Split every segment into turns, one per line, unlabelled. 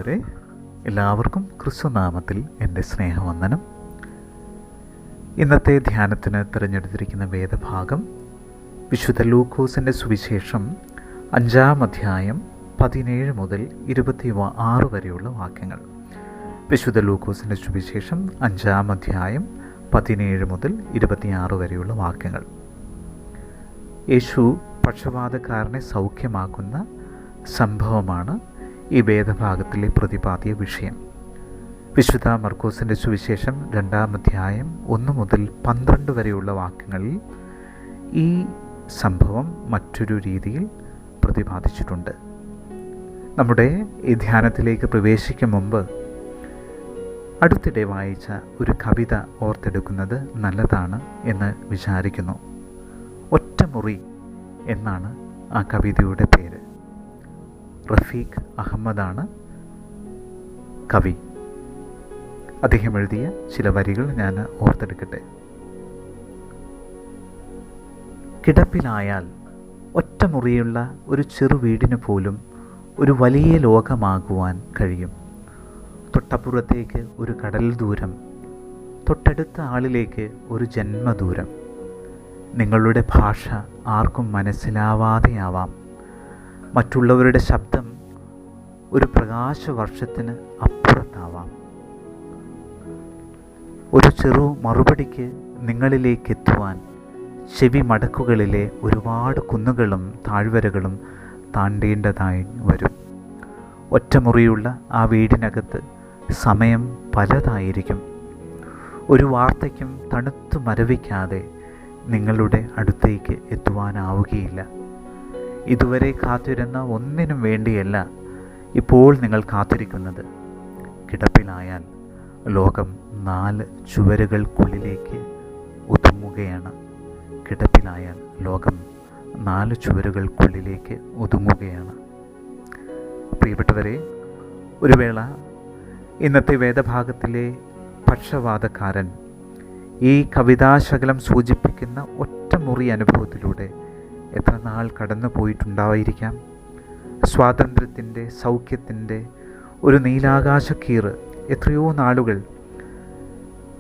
പ്രിയപ്പെട്ടവരെ, എല്ലാവർക്കും ക്രിസ്തുനാമത്തിൽ എൻ്റെ സ്നേഹവന്ദനം. ഇന്നത്തെ ധ്യാനത്തിന് തിരഞ്ഞെടുത്തിരിക്കുന്ന വേദഭാഗം വിശുദ്ധ ലൂക്കോസിൻ്റെ സുവിശേഷം 5-ാം അധ്യായം 17 മുതൽ 26 വരെയുള്ള വാക്യങ്ങൾ. വിശുദ്ധ ലൂക്കോസിൻ്റെ സുവിശേഷം 5-ാം അധ്യായം 17 മുതൽ 26 വരെയുള്ള വാക്യങ്ങൾ. യേശു പക്ഷപാതക്കാരനെ സൗഖ്യമാക്കുന്ന സംഭവമാണ് ഈ വേദഭാഗത്തിലെ പ്രതിപാദ്യ വിഷയം. വിശുദ്ധ മർക്കോസിൻ്റെ സുവിശേഷം 2-ാം അധ്യായം 1 മുതൽ 12 വരെയുള്ള വാക്യങ്ങളിൽ ഈ സംഭവം മറ്റൊരു രീതിയിൽ പ്രതിപാദിച്ചിട്ടുണ്ട്. നമ്മുടെ ഈ ധ്യാനത്തിലേക്ക് പ്രവേശിക്കും മുമ്പ് അടുത്തിടെ വായിച്ച ഒരു കവിത ഓർത്തെടുക്കുന്നത് നല്ലതാണ് എന്ന് വിചാരിക്കുന്നു. ഒറ്റമുറി എന്നാണ് ആ കവിതയുടെ പേര്. റഫീഖ് അഹമ്മദാണ് കവി. അദ്ദേഹം എഴുതിയ ചില വരികൾ ഞാൻ ഓർത്തെടുക്കട്ടെ. കിടപ്പിലായാൽ ഒറ്റമുറിയുള്ള ഒരു ചെറു വീടിന് പോലും ഒരു വലിയ ലോകമാകുവാൻ കഴിയും. തൊട്ടപ്പുറത്തേക്ക് ഒരു കടൽ ദൂരം, തൊട്ടടുത്ത ആളിലേക്ക് ഒരു ജന്മദൂരം. നിങ്ങളുടെ ഭാഷ ആർക്കും മനസ്സിലാവാതെയാവാം. മറ്റുള്ളവരുടെ ശബ്ദം ഒരു പ്രകാശവർഷത്തിന് അപ്പുറത്താവാം. ഒരു ചെറു മറുപടിക്ക് നിങ്ങളിലേക്ക് എത്തുവാൻ ചെവി മടക്കുകളിലെ ഒരുപാട് കുന്നുകളും താഴ്വരകളും താണ്ടേണ്ടതായി വരും. ഒറ്റമുറിയുള്ള ആ വീടിനകത്ത് സമയം പലതായിരിക്കും. ഒരു വാർത്തയ്ക്കും തണുത്തു മരവിക്കാതെ നിങ്ങളുടെ അടുത്തേക്ക് എത്തുവാനാവുകയില്ല. ഇതുവരെ കാത്തിരുന്ന ഒന്നിനും വേണ്ടിയല്ല ഇപ്പോൾ നിങ്ങൾ കാത്തിരിക്കുന്നത്. കിടപ്പിലായാൽ ലോകം 4 ചുവരുകൾക്കുള്ളിലേക്ക് ഒതുങ്ങുകയാണ്. കിടപ്പിലായാൽ ലോകം 4 ചുവരുകൾക്കുള്ളിലേക്ക് ഒതുങ്ങുകയാണ്. പ്രിയപ്പെട്ടവരെ, ഒരു വേള ഇന്നത്തെ വേദഭാഗത്തിലെ പക്ഷപാതക്കാരൻ ഈ കവിതാശകലം സൂചിപ്പിക്കുന്ന ഒറ്റമുറി അനുഭവത്തിലൂടെ എത്ര നാൾ കടന്നു പോയിട്ടുണ്ടായിരിക്കാം. സ്വാതന്ത്ര്യത്തിൻ്റെ, സൗഖ്യത്തിൻ്റെ ഒരു നീലാകാശക്കീറ് എത്രയോ നാളുകൾ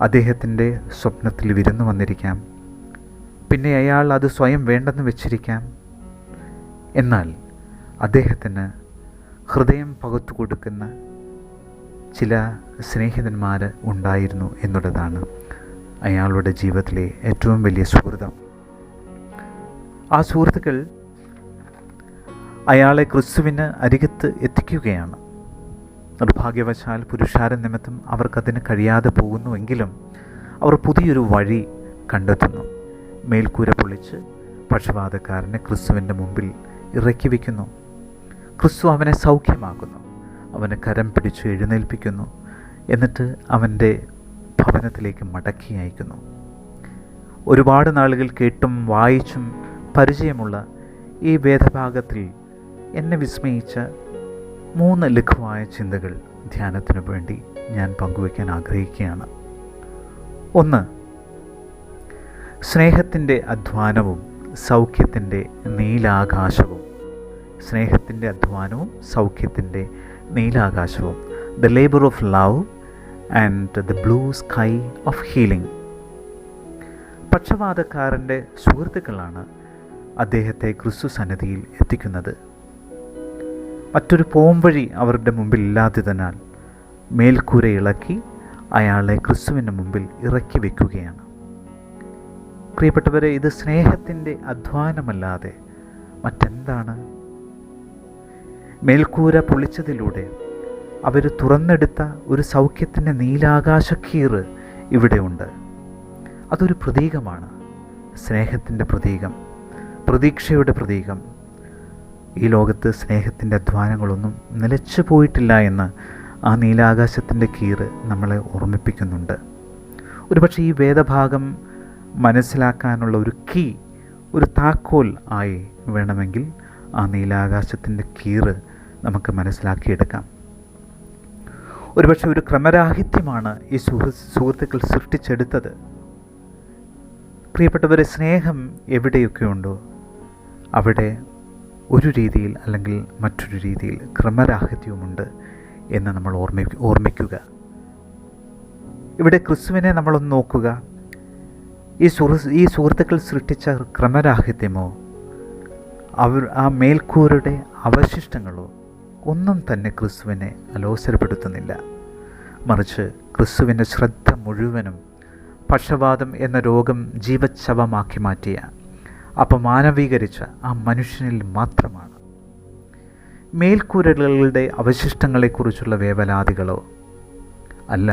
അദ്ദേഹത്തിൻ്റെ സ്വപ്നത്തിൽ വിരുന്നു വന്നിരിക്കാം. പിന്നെ അയാൾ അത് സ്വയം വേണ്ടെന്ന് വെച്ചിരിക്കാം. എന്നാൽ അദ്ദേഹത്തിന് ഹൃദയം പകുത്തു കൊടുക്കുന്ന ചില സ്നേഹിതന്മാർ ഉണ്ടായിരുന്നു എന്നുള്ളതാണ് അയാളുടെ ജീവിതത്തിലെ ഏറ്റവും വലിയ സുഹൃതം. ആ സുഹൃത്തുക്കൾ അയാളെ ക്രിസ്തുവിന് അരികത്ത് എത്തിക്കുകയാണ്. നിർഭാഗ്യവശാൽ പുരുഷാര നിമിത്തം അവർക്കതിന് കഴിയാതെ പോകുന്നുവെങ്കിലും അവർ പുതിയൊരു വഴി കണ്ടെത്തുന്നു. മേൽക്കൂര പൊളിച്ച് പക്ഷപാതക്കാരനെ ക്രിസ്തുവിൻ്റെ മുമ്പിൽ ഇറക്കി വയ്ക്കുന്നു. ക്രിസ്തു അവനെ സൗഖ്യമാക്കുന്നു. അവനെ കരം പിടിച്ച് എഴുന്നേൽപ്പിക്കുന്നു. എന്നിട്ട് അവൻ്റെ ഭവനത്തിലേക്ക് മടക്കി അയക്കുന്നു. ഒരുപാട് നാളുകൾ കേട്ടും വായിച്ചും പരിചയമുള്ള ഈ വേദഭാഗത്തിൽ എന്നെ വിസ്മയിച്ച 3 ലഘുവായ ചിന്തകൾ ധ്യാനത്തിനു വേണ്ടി ഞാൻ പങ്കുവയ്ക്കാൻ ആഗ്രഹിക്കുകയാണ്. 1. സ്നേഹത്തിൻ്റെ അധ്വാനവും സൗഖ്യത്തിൻ്റെ നീലാകാശവും. സ്നേഹത്തിൻ്റെ അധ്വാനവും സൗഖ്യത്തിൻ്റെ നീലാകാശവും. The labour of love and the blue sky of healing. പക്ഷപാതക്കാരൻ്റെ സുഹൃത്തുക്കളാണ് അദ്ദേഹത്തെ ക്രിസ്തു സന്നിധിയിൽ എത്തിക്കുന്നത്. മറ്റൊരു പോംവഴി അവരുടെ മുമ്പിൽ ഇല്ലാത്തതിനാൽ മേൽക്കൂര ഇളക്കി അയാളെ ക്രിസ്തുവിൻ്റെ മുമ്പിൽ ഇറക്കി വയ്ക്കുകയാണ്. പ്രിയപ്പെട്ടവരെ, ഇത് സ്നേഹത്തിൻ്റെ അധ്വാനമല്ലാതെ മറ്റെന്താണ്? മേൽക്കൂര പൊളിച്ചതിലൂടെ അവർ തുറന്നെടുത്ത ഒരു സൗഖ്യത്തിൻ്റെ നീലാകാശക്കീറ് ഇവിടെയുണ്ട്. അതൊരു പ്രതീകമാണ്. സ്നേഹത്തിൻ്റെ പ്രതീകം, പ്രതീക്ഷയുടെ പ്രതീകം. ഈ ലോകത്ത് സ്നേഹത്തിൻ്റെ അധ്വാനങ്ങളൊന്നും നിലച്ചു പോയിട്ടില്ല എന്ന് ആ നീലാകാശത്തിൻ്റെ കീറ് നമ്മളെ ഓർമ്മിപ്പിക്കുന്നുണ്ട്. ഒരുപക്ഷെ ഈ വേദഭാഗം മനസ്സിലാക്കാനുള്ള ഒരു കീ, ഒരു താക്കോൽ ആയി വേണമെങ്കിൽ ആ നീലാകാശത്തിൻ്റെ കീറ് നമുക്ക് മനസ്സിലാക്കിയെടുക്കാം. ഒരുപക്ഷെ ഒരു ക്രമരാഹിത്യമാണ് ഈ സുഹൃത്തുക്കൾ സൃഷ്ടിച്ചെടുത്തത്. പ്രിയപ്പെട്ടവരെ, സ്നേഹം എവിടെയൊക്കെയുണ്ടോ അവിടെ ഒരു രീതിയിൽ അല്ലെങ്കിൽ മറ്റൊരു രീതിയിൽ ക്രമരാഹിത്യവുമുണ്ട് എന്ന് നമ്മൾ ഓർമ്മിക്കുക. ഇവിടെ ക്രിസ്തുവിനെ നമ്മളൊന്ന് നോക്കുക. ഈ സുഹൃത്തുക്കൾ സൃഷ്ടിച്ച ക്രമരാഹിത്യമോ ആ മേൽക്കൂരയുടെ അവശിഷ്ടങ്ങളോ ഒന്നും തന്നെ ക്രിസ്തുവിനെ അലോസരപ്പെടുത്തുന്നില്ല. മറിച്ച് ക്രിസ്തുവിൻ്റെ ശ്രദ്ധ മുഴുവനും പക്ഷപാതം എന്ന രോഗം ജീവച്ഛവമാക്കി മാറ്റിയ അപമാനവീകരിച്ച ആ മനുഷ്യനിൽ മാത്രമാണ്. മേൽക്കൂരകളുടെ അവശിഷ്ടങ്ങളെക്കുറിച്ചുള്ള വേവലാതികളോ അല്ല,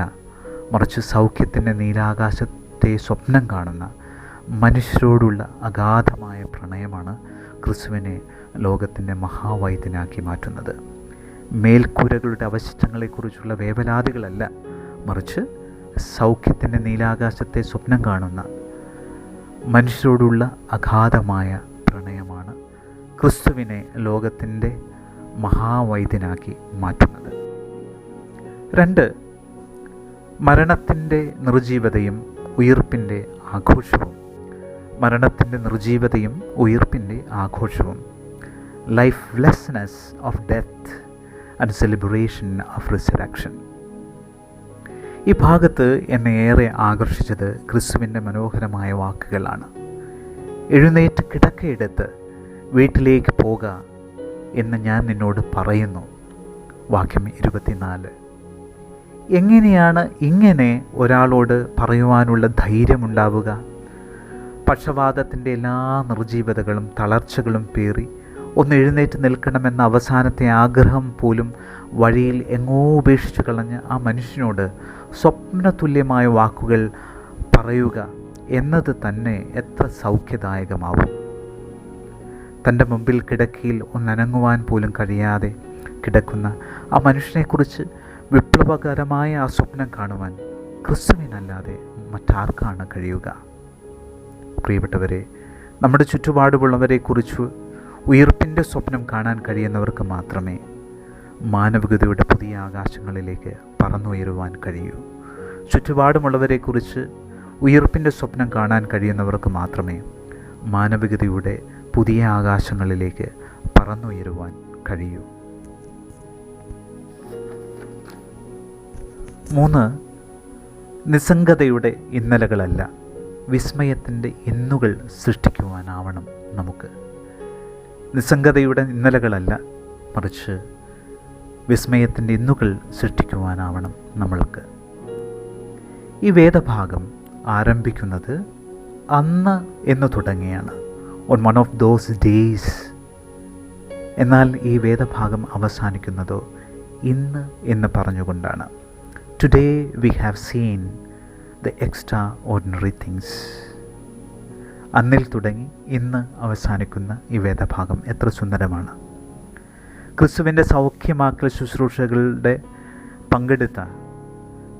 മറിച്ച് സൗഖ്യത്തിൻ്റെ നീലാകാശത്തെ സ്വപ്നം കാണുന്ന മനുഷ്യരോടുള്ള അഗാധമായ പ്രണയമാണ് ക്രിസ്തുവിനെ ലോകത്തിൻ്റെ മഹാവൈദ്യനാക്കി മാറ്റുന്നത്. മേൽക്കൂരകളുടെ അവശിഷ്ടങ്ങളെക്കുറിച്ചുള്ള വേവലാതികളല്ല, മറിച്ച് സൗഖ്യത്തിൻ്റെ നീലാകാശത്തെ സ്വപ്നം കാണുന്ന മനുഷ്യരോടുള്ള അഗാധമായ പ്രണയമാണ് ക്രിസ്തുവിനെ ലോകത്തിൻ്റെ മഹാവൈദ്യനാക്കി മാറ്റുന്നത്. 2, മരണത്തിൻ്റെ നിർജീവതയും ഉയിർപ്പിൻ്റെ ആഘോഷവും. മരണത്തിൻ്റെ നിർജീവതയും ഉയിർപ്പിൻ്റെ ആഘോഷവും. Lifelessness of death and celebration of resurrection. ഈ ഭാഗത്ത് എന്നെ ഏറെ ആകർഷിച്ചത് ക്രിസ്തുവിൻ്റെ മനോഹരമായ വാക്കുകളാണ്. എഴുന്നേറ്റ് കിടക്കയെടുത്ത് വീട്ടിലേക്ക് പോക എന്ന് ഞാൻ നിന്നോട് പറയുന്നു. വാക്യം 24. എങ്ങനെയാണ് ഇങ്ങനെ ഒരാളോട് പറയുവാനുള്ള ധൈര്യമുണ്ടാവുക? പക്ഷപാതത്തിൻ്റെ എല്ലാ നിർജീവതകളും തളർച്ചകളും പേറി ഒന്ന് എഴുന്നേറ്റ് നിൽക്കണമെന്ന അവസാനത്തെ ആഗ്രഹം പോലും വഴിയിൽ എങ്ങോ ഉപേക്ഷിച്ചു കളഞ്ഞ് ആ മനുഷ്യനോട് സ്വപ്നതുല്യമായ വാക്കുകൾ പറയുക എന്നത് തന്നെ എത്ര സൗഖ്യദായകമാവും. തൻ്റെ മുമ്പിൽ കിടക്കയിൽ ഒന്നനങ്ങുവാൻ പോലും കഴിയാതെ കിടക്കുന്ന ആ മനുഷ്യനെക്കുറിച്ച് വിപ്ലവകരമായ ആ സ്വപ്നം കാണുവാൻ ക്രിസ്തുവിനല്ലാതെ മറ്റാർക്കാണ് കഴിയുക? പ്രിയപ്പെട്ടവരെ, നമ്മുടെ ചുറ്റുപാടുമുള്ളവരെക്കുറിച്ച് ഉയിർപ്പിൻ്റെ സ്വപ്നം കാണാൻ കഴിയുന്നവർക്ക് മാത്രമേ മാനവികതയുടെ പുതിയ ആകാശങ്ങളിലേക്ക് പറന്നുയരുവാൻ കഴിയൂ. ചുറ്റുപാടുമുള്ളവരെക്കുറിച്ച് ഉയിർപ്പിൻ്റെ സ്വപ്നം കാണാൻ കഴിയുന്നവർക്ക് മാത്രമേ മാനവികതയുടെ പുതിയ ആകാശങ്ങളിലേക്ക് പറന്നുയരുവാൻ കഴിയൂ. 3, നിസ്സംഗതയുടെ ഇന്നലകളല്ല, വിസ്മയത്തിൻ്റെ ഇന്നുകൾ സൃഷ്ടിക്കുവാനാവണം നമുക്ക്. നിസ്സംഗതയുടെ ഇന്നലകളല്ല, മറിച്ച് വിസ്മയത്തിൻ്റെ ഇന്നുകൾ സൃഷ്ടിക്കുവാനാവണം നമ്മൾക്ക്. ഈ വേദഭാഗം ആരംഭിക്കുന്നത് അന്ന് എന്ന് തുടങ്ങിയാണ്, on one of those days. എന്നാൽ ഈ വേദഭാഗം അവസാനിക്കുന്നതോ ഇന്ന് എന്ന് പറഞ്ഞുകൊണ്ടാണ്. Today we have seen the extraordinary things. അന്നിൽ തുടങ്ങി ഇന്ന് അവസാനിക്കുന്ന ഈ വേദഭാഗം എത്ര സുന്ദരമാണ്. ക്രിസ്തുവിൻ്റെ സൗഖ്യമാക്കൽ ശുശ്രൂഷകളുടെ പങ്കെടുത്ത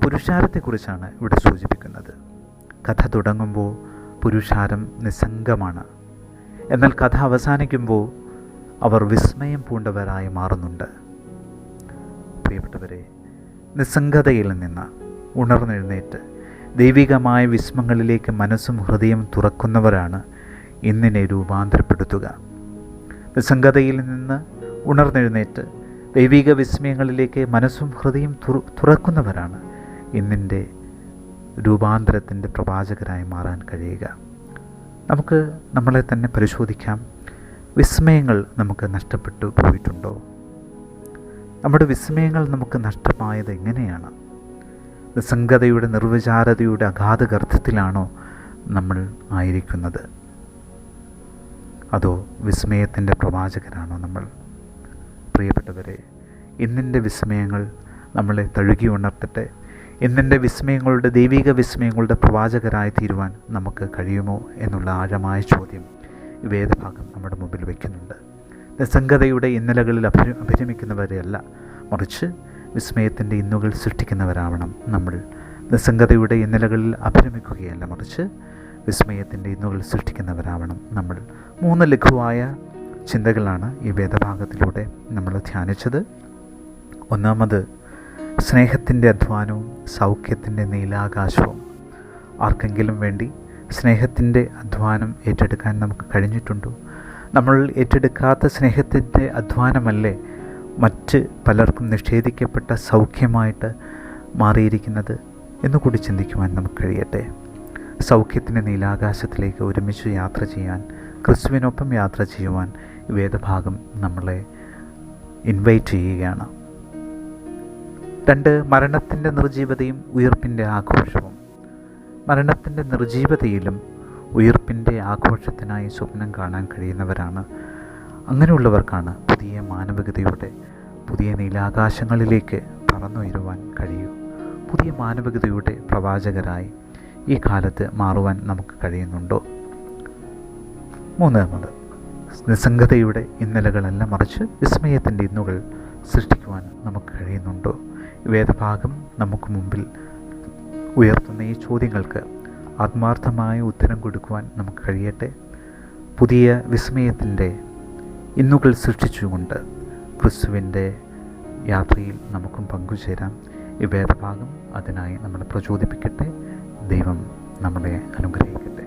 പുരുഷാരത്തെക്കുറിച്ചാണ് ഇവിടെ സൂചിപ്പിക്കുന്നത്. കഥ തുടങ്ങുമ്പോൾ പുരുഷാരം നിസ്സംഗമാണ്. എന്നാൽ കഥ അവസാനിക്കുമ്പോൾ അവർ വിസ്മയം പൂണ്ടവരായി മാറുന്നുണ്ട്. പ്രിയപ്പെട്ടവരെ, നിസ്സംഗതയിൽ നിന്ന് ഉണർന്നെഴുന്നേറ്റ് ദൈവികമായ വിസ്മങ്ങളിലേക്ക് മനസ്സും ഹൃദയം തുറക്കുന്നവരാണ് ഇന്നിനെ രൂപാന്തരപ്പെടുത്തുക. നിസ്സംഗതയിൽ നിന്ന് ഉണർന്നെഴുന്നേറ്റ് ദൈവിക വിസ്മയങ്ങളിലേക്ക് മനസ്സും ഹൃദയം തുറക്കുന്നവരാണ് ഇന്നിൻ്റെ രൂപാന്തരത്തിൻ്റെ പ്രവാചകരായി മാറാൻ കഴിയുക. നമുക്ക് നമ്മളെ തന്നെ പരിശോധിക്കാം. വിസ്മയങ്ങൾ നമുക്ക് നഷ്ടപ്പെട്ടു പോയിട്ടുണ്ടോ? നമ്മുടെ വിസ്മയങ്ങൾ നമുക്ക് നഷ്ടമായത് എങ്ങനെയാണ്? നിസ്സംഗതയുടെ നിർവിചാരതയുടെ അഗാധഗർത്തത്തിലാണോ നമ്മൾ ആയിരിക്കുന്നത്? അതോ വിസ്മയത്തിൻ്റെ പ്രവാചകരാണോ നമ്മൾ? പ്രിയപ്പെട്ടവരെ, ഇന്നിൻ്റെ വിസ്മയങ്ങൾ നമ്മളെ തഴുകി ഉണർത്തട്ടെ. ഇന്നിൻ്റെ വിസ്മയങ്ങളുടെ, ദൈവിക വിസ്മയങ്ങളുടെ പ്രവാചകരായി തീരുവാൻ നമുക്ക് കഴിയുമോ എന്നുള്ള ആഴമായ ചോദ്യം ഈ വേദഭാഗം നമ്മുടെ മുമ്പിൽ വയ്ക്കുന്നുണ്ട്. നിസ്സംഗതയുടെ ഇന്നലകളിൽ അഭിരമിക്കുന്നവരെയല്ല, മറിച്ച് വിസ്മയത്തിൻ്റെ ഇന്നുകൾ സൃഷ്ടിക്കുന്നവരാവണം നമ്മൾ. നിസ്സംഗതയുടെ ഇന്നലകളിൽ അഭിരമിക്കുകയല്ല, മറിച്ച് വിസ്മയത്തിൻ്റെ ഇന്നുകൾ സൃഷ്ടിക്കുന്നവരാവണം നമ്മൾ. 3 ലഘുവായ ചിന്തകളാണ് ഈ വേദഭാഗത്തിലൂടെ നമ്മൾ ധ്യാനിച്ചത്. ഒന്നാമത്, സ്നേഹത്തിൻ്റെ അധ്വാനവും സൗഖ്യത്തിൻ്റെ നീലാകാശവും. ആർക്കെങ്കിലും വേണ്ടി സ്നേഹത്തിൻ്റെ അധ്വാനം ഏറ്റെടുക്കാൻ നമുക്ക് കഴിഞ്ഞിട്ടുണ്ടോ? നമ്മൾ ഏറ്റെടുക്കാത്ത സ്നേഹത്തിൻ്റെ അധ്വാനമല്ലേ മറ്റ് പലർക്കും നിഷേധിക്കപ്പെട്ട സൗഖ്യമായിട്ട് മാറിയിരിക്കുന്നത് എന്നുകൂടി ചിന്തിക്കുവാൻ നമുക്ക് കഴിയട്ടെ. സൗഖ്യത്തിൻ്റെ നീലാകാശത്തിലേക്ക് ഒരുമിച്ച് യാത്ര ചെയ്യാൻ, ക്രിസ്തുവിനൊപ്പം യാത്ര ചെയ്യുവാൻ വേദഭാഗം നമ്മളെ ഇൻവൈറ്റ് ചെയ്യുകയാണ്. 2, മരണത്തിൻ്റെ നിർജ്ജീവതയും ഉയിർപ്പിൻ്റെ ആഘോഷവും. മരണത്തിൻ്റെ നിർജ്ജീവതയിലും ഉയിർപ്പിൻ്റെ ആഘോഷത്തിനായി സ്വപ്നം കാണാൻ കഴിയുന്നവരാണ്, അങ്ങനെയുള്ളവർക്കാണ് പുതിയ മാനവികതയുടെ പുതിയ നീലാകാശങ്ങളിലേക്ക് പറന്നുയരുവാൻ കഴിയൂ. പുതിയ മാനവികതയുടെ പ്രവാചകരായി ഈ കാലത്ത് മാറുവാൻ നമുക്ക് കഴിയുന്നുണ്ടോ? 3, നിസ്സംഗതയുടെ ഇന്നലകളെല്ലാം മറിച്ച് വിസ്മയത്തിൻ്റെ ഇന്നുകൾ സൃഷ്ടിക്കുവാൻ നമുക്ക് കഴിയുന്നുണ്ടോ? വേദഭാഗം നമുക്ക് മുമ്പിൽ ഉയർത്തുന്ന ഈ ചോദ്യങ്ങൾക്ക് ആത്മാർത്ഥമായ ഉത്തരം കൊടുക്കുവാൻ നമുക്ക് കഴിയട്ടെ. പുതിയ വിസ്മയത്തിൻ്റെ ഇന്നുകൾ സൃഷ്ടിച്ചുകൊണ്ട് ക്രിസ്തുവിൻ്റെ യാത്രയിൽ നമുക്കും പങ്കുചേരാം. ഈ വേദഭാഗം അതിനായി നമ്മളെ പ്രചോദിപ്പിക്കട്ടെ. ദൈവം നമ്മളെ അനുഗ്രഹിക്കട്ടെ.